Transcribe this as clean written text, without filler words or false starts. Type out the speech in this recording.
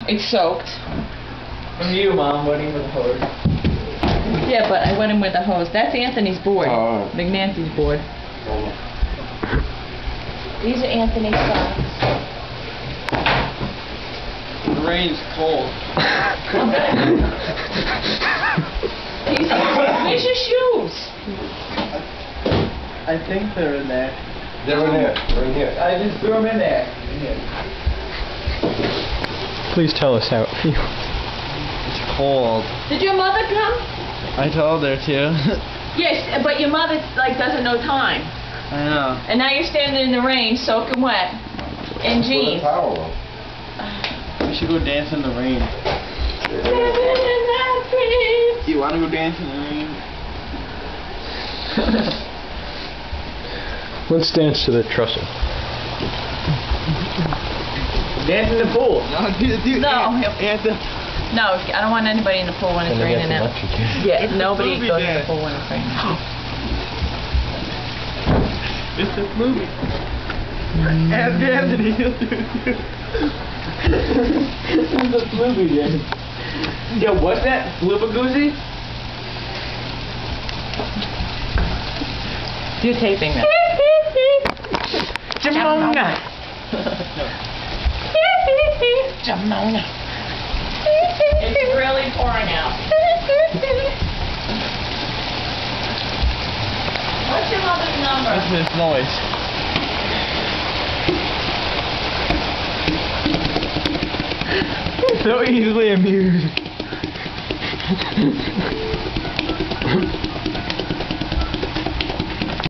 It's soaked. From you, Mom, went in with the hose. Yeah, but I went in with a hose. That's Anthony's board. Oh. Big Nancy's board. These are Anthony's socks. The rain's cold. Where's your shoes? I think they're in there. They're in here. They're in here. I just threw them in there. Please tell us how it feels. It's cold. Did your mother come? I told her to. Yes, but your mother doesn't know time. I know. And now you're standing in the rain, soaking wet, in jeans. Put a towel on. We should go dance in the rain. Do you want to go dance in the rain? Let's dance to the trestle. Dance in the pool. No, dude. No. Anthem. No, I don't want anybody in the pool when it's raining out. Yeah, nobody movie goes in dance. the pool when it's raining. It's a movie. Ask Anthony, he'll do it too. It's a movie dance. Yo, what's that? Flipagoozy? You're taping that. Jamona. Jamona. It's really pouring out. What's your mother's number? What's this noise? So easily amused.